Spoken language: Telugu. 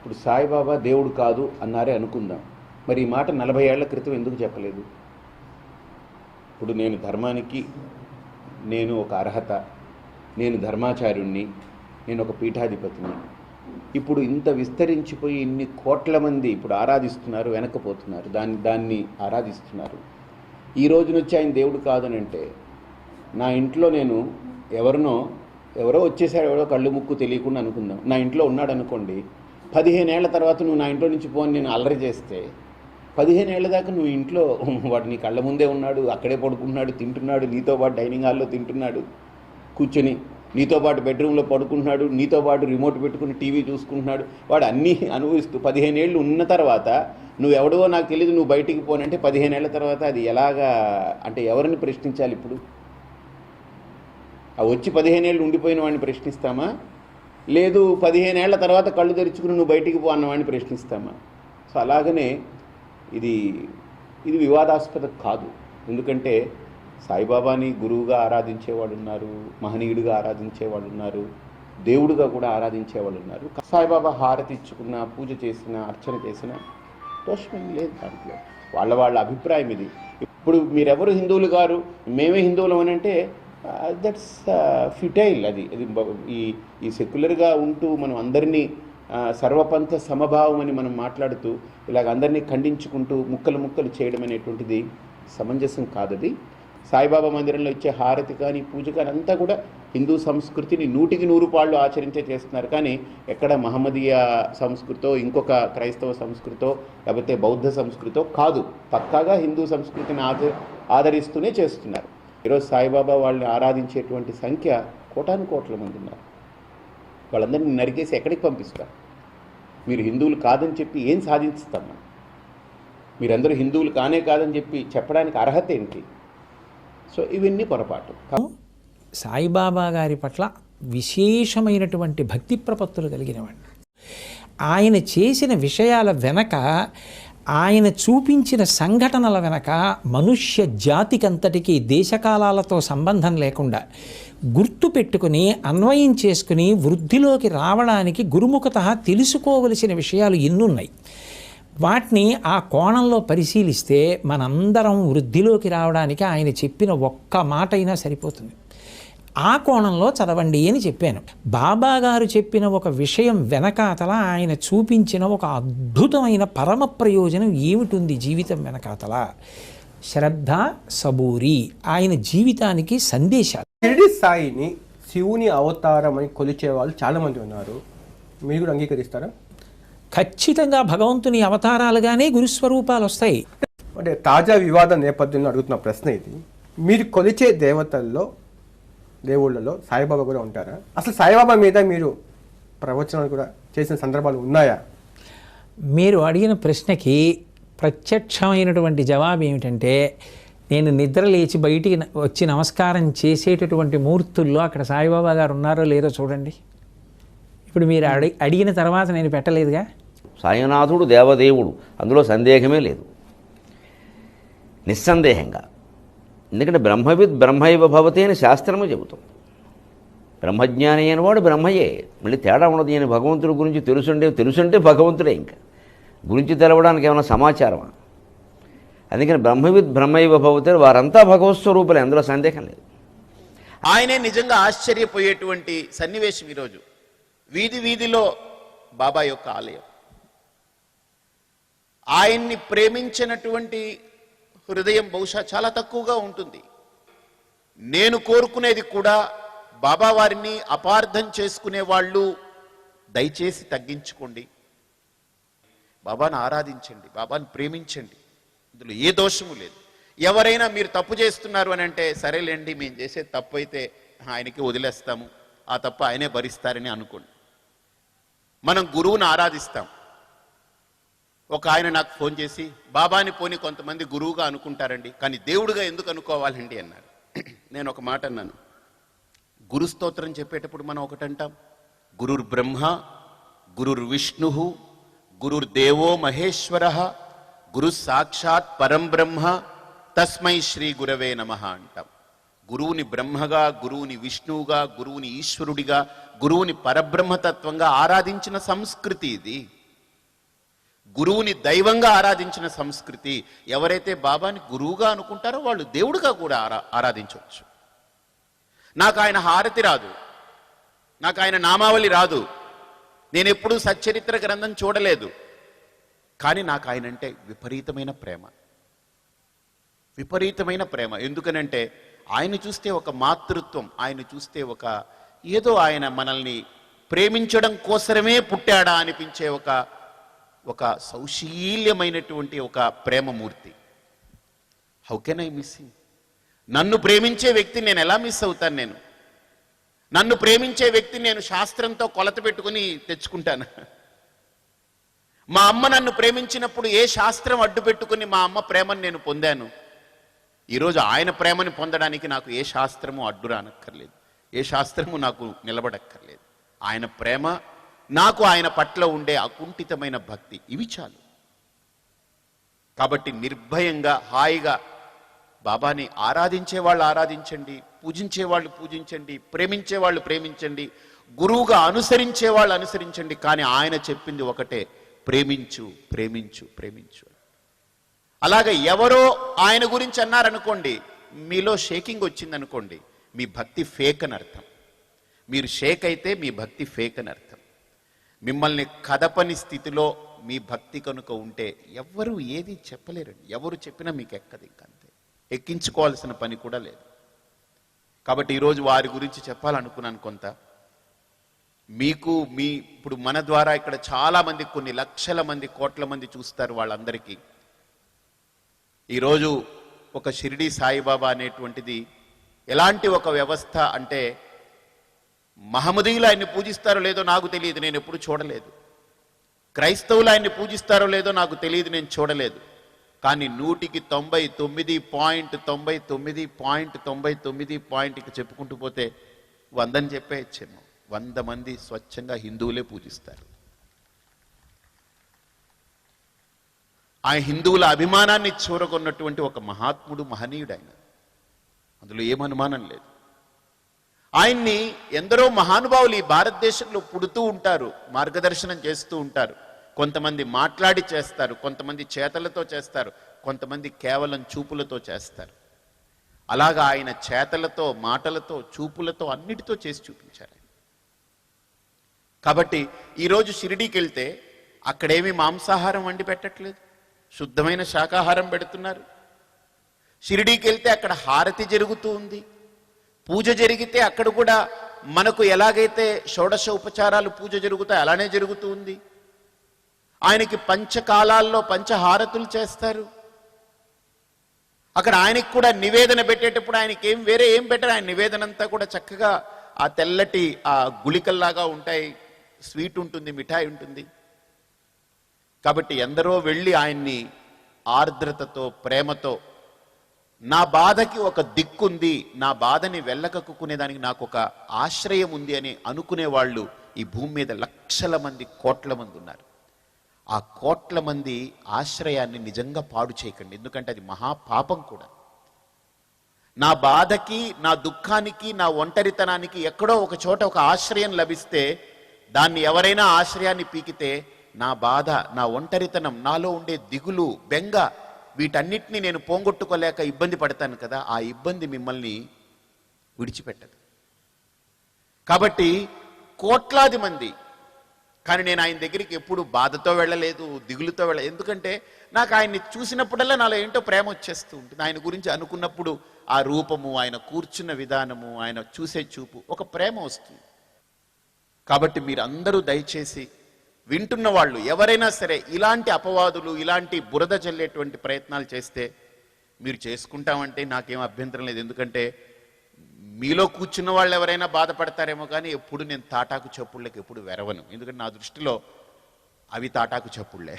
ఇప్పుడు సాయిబాబా దేవుడు కాదు అన్నారే అనుకుందాం. మరి ఈ మాట 40 ఏళ్ల క్రితం ఎందుకు చెప్పలేదు? ఇప్పుడు నేను ధర్మానికి నేను ఒక అర్హత, నేను ధర్మాచార్యుణ్ణి, నేను ఒక పీఠాధిపతిని. ఇప్పుడు ఇంత విస్తరించిపోయి ఇన్ని కోట్ల మంది ఇప్పుడు ఆరాధిస్తున్నారు, వెనకపోతున్నారు, దాన్ని ఆరాధిస్తున్నారు. ఈ రోజు నుంచి ఆయన దేవుడు కాదనంటే నా ఇంట్లో నేను ఎవరో వచ్చేసాడు, ఎవరో కళ్ళు ముక్కు తెలియకుండా అనుకుందాం, నా ఇంట్లో ఉన్నాడు అనుకోండి. 15 ఏళ్ల తర్వాత నువ్వు నా ఇంట్లో నుంచి పోని నేను అల్లరి చేస్తే 15 ఏళ్ల దాకా నువ్వు ఇంట్లో వాడు నీ కళ్ళ ముందే ఉన్నాడు, అక్కడే పడుకుంటున్నాడు, తింటున్నాడు, నీతో పాటు డైనింగ్ హాల్లో తింటున్నాడు, కూర్చొని నీతో పాటు బెడ్రూమ్లో పడుకుంటున్నాడు, నీతో పాటు రిమోట్ పెట్టుకుని టీవీ చూసుకుంటున్నాడు. వాడు అన్నీ అనుభవిస్తూ 15 ఏళ్ళు ఉన్న తర్వాత నువ్వు ఎవడవో నాకు తెలియదు, నువ్వు బయటికి పోనంటే 15 ఏళ్ల తర్వాత అది ఎలాగా అంటే ఎవరిని ప్రశ్నించాలి? ఇప్పుడు ఆ వచ్చి 15 ఏళ్ళు ఉండిపోయిన వాడిని ప్రశ్నిస్తామా? లేదు 15 ఏళ్ల తర్వాత కళ్ళు తెరుచుకుని నువ్వు బయటికి పో అన్నవాడిని ప్రశ్నిస్తామా? సో అలాగనే ఇది వివాదాస్పద కాదు. ఎందుకంటే సాయిబాబాని గురువుగా ఆరాధించేవాళ్ళు ఉన్నారు, మహనీయుడిగా ఆరాధించేవాళ్ళు ఉన్నారు, దేవుడిగా కూడా ఆరాధించేవాళ్ళు ఉన్నారు. సాయిబాబా హారతి ఇచ్చుకున్న, పూజ చేసిన, అర్చన చేసిన దోషమేం లేదు దాంట్లో. వాళ్ళ అభిప్రాయం ఇది. ఇప్పుడు మీరెవరు హిందువులు గారు, మేమే హిందువులం అని అంటే దట్స్ ఫిటైల్. అది ఈ సెక్యులర్గా ఉంటూ మనం అందరినీ సర్వపంథ సమభావం అని మనం మాట్లాడుతూ ఇలాగ అందరినీ ఖండించుకుంటూ ముక్కలు చేయడం అనేటువంటిది సమంజసం కాదది. సాయిబాబా మందిరంలో ఇచ్చే హారతి కానీ, పూజ కానీ అంతా కూడా హిందూ సంస్కృతిని 100కి 100 పాళ్ళు ఆచరించే చేస్తున్నారు. కానీ ఎక్కడ మహమ్మదీయ సంస్కృతో, ఇంకొక క్రైస్తవ సంస్కృతో, లేకపోతే బౌద్ధ సంస్కృతో కాదు, పక్కాగా హిందూ సంస్కృతిని ఆదరిస్తూనే చేస్తున్నారు. ఈరోజు సాయిబాబా వాళ్ళని ఆరాధించేటువంటి సంఖ్య కోటాను మంది ఉన్నారు. వాళ్ళందరినీ నరికేసి ఎక్కడికి పంపిస్తారు? మీరు హిందువులు కాదని చెప్పి ఏం సాధిస్తాం? మీరందరూ హిందువులు కాదని చెప్పి చెప్పడానికి అర్హత ఏంటి? సో ఇవన్నీ పొరపాటు. సాయిబాబా గారి పట్ల విశేషమైనటువంటి భక్తి ప్రపత్తులు కలిగినవాడిని. ఆయన చేసిన విషయాల వెనక, ఆయన చూపించిన సంఘటనల వెనక మనుష్య జాతికంతటికీ దేశకాలాలతో సంబంధం లేకుండా గుర్తు పెట్టుకుని, అన్వయం చేసుకుని వృద్ధిలోకి రావడానికి గురుముఖతః తెలుసుకోవలసిన విషయాలు ఎన్నున్నాయి. వాటిని ఆ కోణంలో పరిశీలిస్తే మనందరం వృద్ధిలోకి రావడానికి ఆయన చెప్పిన ఒక్క మాట అయినా సరిపోతుంది. ఆ కోణంలో చదవండి అని చెప్పాను. బాబా గారు చెప్పిన ఒక విషయం వెనకాతల ఆయన చూపించిన ఒక అద్భుతమైన పరమ ప్రయోజనం ఏమిటుంది జీవితం వెనకాతల? శ్రద్ధ, సబూరి, ఆయన జీవితానికి సందేశాలు. షిరిడి సాయిని శివుని అవతారం అని కొలిచే వాళ్ళు చాలామంది ఉన్నారు. మీరు కూడా అంగీకరిస్తారా? ఖచ్చితంగా భగవంతుని అవతారాలుగానే గురుస్వరూపాలు వస్తాయి. అంటే తాజా వివాద నేపథ్యంలో అడుగుతున్న ప్రశ్న ఇది. మీరు కొలిచే దేవుళ్ళలో సాయిబాబా కూడా ఉంటారా? అసలు సాయిబాబా మీద మీరు ప్రవచనాలు కూడా చేసిన సందర్భాలు ఉన్నాయా? మీరు అడిగిన ప్రశ్నకి ప్రత్యక్షమైనటువంటి జవాబు ఏమిటంటే, నేను నిద్ర లేచి బయటికి వచ్చి నమస్కారం చేసేటటువంటి మూర్తుల్లో అక్కడ సాయిబాబా గారు ఉన్నారో లేదో చూడండి. ఇప్పుడు మీరు అడిగిన తర్వాత నేను పెట్టలేదుగా. సాయినాథుడు దేవదేవుడు, అందులో సందేహమే లేదు, నిస్సందేహంగా. ఎందుకంటే బ్రహ్మవిద్ బ్రహ్మైవ భవతి అని శాస్త్రము చెబుతుంది. బ్రహ్మజ్ఞాని అయిన వాడు బ్రహ్మయే, మళ్ళీ తేడా ఉండదు. ఈయన భగవంతుడి గురించి తెలుసుంటే భగవంతుడే. ఇంకా గురించి తెలవడానికి ఏమైనా సమాచారమా? అందుకని బ్రహ్మవిద్ బ్రహ్మైవ భవతి, వారంతా భగవత్ స్వరూపులే, అందులో సందేహం లేదు. ఆయనే నిజంగా ఆశ్చర్యపోయేటువంటి సన్నివేశం ఈరోజు వీధిలో బాబా యొక్క ఆలయం. ఆయన్ని ప్రేమించినటువంటి హృదయం బహుశా చాలా తక్కువగా ఉంటుంది. నేను కోరుకునేది కూడా బాబా వారిని అపార్థం చేసుకునే వాళ్ళు దయచేసి తగ్గించుకోండి, బాబాను ఆరాధించండి, బాబాను ప్రేమించండి, ఇందులో ఏ దోషము లేదు. ఎవరైనా మీరు తప్పు చేస్తున్నారు అని అంటే సరేలేండి, మేము చేసే తప్పు అయితే ఆయనకి వదిలేస్తాము, ఆ తప్పు ఆయనే భరిస్తారని అనుకోండి. మనం గురువుని ఆరాధిస్తాం. ఒక ఆయన నాకు ఫోన్ చేసి, బాబాని పోని కొంతమంది గురువుగా అనుకుంటారండి, కానీ దేవుడిగా ఎందుకు అనుకోవాలండి అన్నాడు. నేను ఒక మాట అన్నాను, గురు స్తోత్రం చెప్పేటప్పుడు మనం ఒకటంటాం, గురుర్ బ్రహ్మ గురుర్ విష్ణు గురుర్దేవో మహేశ్వర గురు సాక్షాత్ పరం బ్రహ్మ తస్మై శ్రీ గురవే నమః అంటాం. గురువుని బ్రహ్మగా, గురువుని విష్ణువుగా, గురువుని ఈశ్వరుడిగా, గురువుని పరబ్రహ్మతత్వంగా ఆరాధించిన సంస్కృతి ఇది. గురువుని దైవంగా ఆరాధించిన సంస్కృతి. ఎవరైతే బాబాని గురువుగా అనుకుంటారో వాళ్ళు దేవుడిగా కూడా ఆరాధించవచ్చు. నాకు ఆయన హారతి రాదు, నాకు ఆయన నామావళి రాదు, నేను ఎప్పుడూ సచ్చరిత్ర గ్రంథం చూడలేదు, కానీ నాకు ఆయన అంటే విపరీతమైన ప్రేమ, విపరీతమైన ప్రేమ. ఎందుకనంటే ఆయన చూస్తే ఒక మాతృత్వం, ఆయన చూస్తే ఏదో ఆయన మనల్ని ప్రేమించడం కోసమే పుట్టాడా అనిపించే ఒక సౌశీల్యమైనటువంటి ఒక ప్రేమమూర్తి. How can I miss him? నన్ను ప్రేమించే వ్యక్తిని నేను ఎలా మిస్ అవుతాను? నన్ను ప్రేమించే వ్యక్తిని నేను శాస్త్రంతో కొలత పెట్టుకుని తెచ్చుకుంటాను. మా అమ్మ నన్ను ప్రేమించినప్పుడు ఏ శాస్త్రం అడ్డు పెట్టుకుని మా అమ్మ ప్రేమను నేను పొందాను? ఈరోజు ఆయన ప్రేమని పొందడానికి నాకు ఏ శాస్త్రము అడ్డు రానక్కర్లేదు, ఏ శాస్త్రము నాకు నిలబడక్కర్లేదు. ఆయన ప్రేమ, నాకు ఆయన పట్ల ఉండే అకుంఠితమైన భక్తి, ఇవి చాలు. కాబట్టి నిర్భయంగా హాయిగా బాబాని ఆరాధించే వాళ్ళు ఆరాధించండి, పూజించే వాళ్ళు పూజించండి, ప్రేమించే వాళ్ళు ప్రేమించండి, గురువుగా అనుసరించే వాళ్ళు అనుసరించండి. కానీ ఆయన చెప్పింది ఒకటే, ప్రేమించు, ప్రేమించు, ప్రేమించు. అలాగే ఎవరో ఆయన గురించి అన్నారనుకోండి, మీలో షేకింగ్ వచ్చిందనుకోండి, మీ భక్తి ఫేక్ అని అర్థం. మీరు షేక్ అయితే మీ భక్తి ఫేక్ అని అర్థం. మిమ్మల్ని కదపని స్థితిలో మీ భక్తి కనుక ఉంటే ఎవ్వరూ ఏది చెప్పలేరండి. ఎవరు చెప్పినా మీకు ఎక్కదు, ఇంకంతే. ఎక్కించుకోవాల్సిన పని కూడా లేదు. కాబట్టి ఈరోజు వారి గురించి చెప్పాలనుకున్నాను కొంత. ఇప్పుడు మన ద్వారా ఇక్కడ చాలా మంది, కొన్ని లక్షల మంది, కోట్ల మంది చూస్తారు. వాళ్ళందరికీ ఈరోజు ఒక షిరిడి సాయిబాబా అనేటువంటిది ఎలాంటి ఒక వ్యవస్థ అంటే, మహమ్మదీయులు ఆయన్ని పూజిస్తారో లేదో నాకు తెలియదు, నేను ఎప్పుడు చూడలేదు. క్రైస్తవులు ఆయన్ని పూజిస్తారో లేదో నాకు తెలియదు, నేను చూడలేదు. కానీ 99.99.99 ఇక చెప్పుకుంటూ పోతే 100 అని చెప్పేయచ్చేమో. 100 మంది స్వచ్ఛంగా హిందువులే పూజిస్తారు. ఆ హిందువుల అభిమానాన్ని చూరగొన్నటువంటి ఒక మహాత్ముడు, మహనీయుడు ఆయన, అందులో ఏమనుమానం లేదు. ఆయన్ని ఎందరో మహానుభావులు ఈ భారతదేశంలో పుడుతూ ఉంటారు, మార్గదర్శనం చేస్తూ ఉంటారు. కొంతమంది మాట్లాడి చేస్తారు, కొంతమంది చేతలతో చేస్తారు, కొంతమంది కేవలం చూపులతో చేస్తారు. అలాగా ఆయన చేతలతో, మాటలతో, చూపులతో, అన్నిటితో చేసి చూపించారు. కాబట్టి ఈరోజు షిరిడీకి వెళ్తే అక్కడేమీ మాంసాహారం వండి పెట్టట్లేదు, శుద్ధమైన శాకాహారం పెడుతున్నారు. షిరిడీకి వెళ్తే అక్కడ హారతి జరుగుతూ ఉంది, పూజ జరిగితే అక్కడ కూడా మనకు ఎలాగైతే షోడశ ఉపచారాలు పూజ జరుగుతాయి అలానే జరుగుతూ ఉంది. ఆయనకి పంచకాలాల్లో పంచహారతులు చేస్తారు. అక్కడ ఆయనకి కూడా నివేదన పెట్టేటప్పుడు ఆయనకి వేరే ఏం పెట్టరు. ఆయన నివేదన అంతా కూడా చక్కగా ఆ తెల్లటి ఆ గుళికల్లాగా ఉంటాయి, స్వీట్ ఉంటుంది, మిఠాయి ఉంటుంది. కాబట్టి ఎందరో వెళ్ళి ఆయన్ని ఆర్ద్రతతో, ప్రేమతో, నా బాధకి ఒక దిక్కుంది, నా బాధని వెళ్ళకక్కునేదానికి నాకు ఒక ఆశ్రయం ఉంది అని అనుకునే వాళ్ళు ఈ భూమి మీద లక్షల మంది, కోట్ల మంది ఉన్నారు. ఆ కోట్ల మంది ఆశ్రయాన్ని నిజంగా పాడు చేయకండి, ఎందుకంటే అది మహాపాపం కూడా. నా బాధకి, నా దుఃఖానికి, నా ఒంటరితనానికి ఎక్కడో ఒక చోట ఒక ఆశ్రయం లభిస్తే, దాన్ని ఎవరైనా ఆశ్రయాన్ని పీకితే నా బాధ, నా ఒంటరితనం, నాలో ఉండే దిగులు, బెంగ, వీటన్నిటిని నేను పోగొట్టుకోలేక ఇబ్బంది పడతాను కదా, ఆ ఇబ్బంది మిమ్మల్ని విడిచిపెట్టదు. కాబట్టి కోట్లాది మంది, కానీ నేను ఆయన దగ్గరికి ఎప్పుడు బాధతో వెళ్ళలేదు, దిగులుతో వెళ్ళలేదు. ఎందుకంటే నాకు ఆయన్ని చూసినప్పుడల్లా నాలో ఏంటో ప్రేమ వచ్చేస్తూ ఉంటుంది. ఆయన గురించి అనుకున్నప్పుడు ఆ రూపము, ఆయన కూర్చున్న విధానము, ఆయన చూసే చూపు, ఒక ప్రేమ వస్తుంది. కాబట్టి మీరు అందరూ దయచేసి వింటున్న వాళ్ళు ఎవరైనా సరే ఇలాంటి అపవాదులు, ఇలాంటి బురద చల్లేటువంటి ప్రయత్నాలు చేస్తే మీరు చేసుకుంటామంటే నాకేం అభ్యంతరం లేదు. ఎందుకంటే మీలో కూర్చున్న వాళ్ళు ఎవరైనా బాధపడతారేమో, కానీ ఎప్పుడు నేను తాటాకు చప్పుళ్ళకి ఎప్పుడు వెరవను. ఎందుకంటే నా దృష్టిలో అవి తాటాకు చప్పుళ్ళే.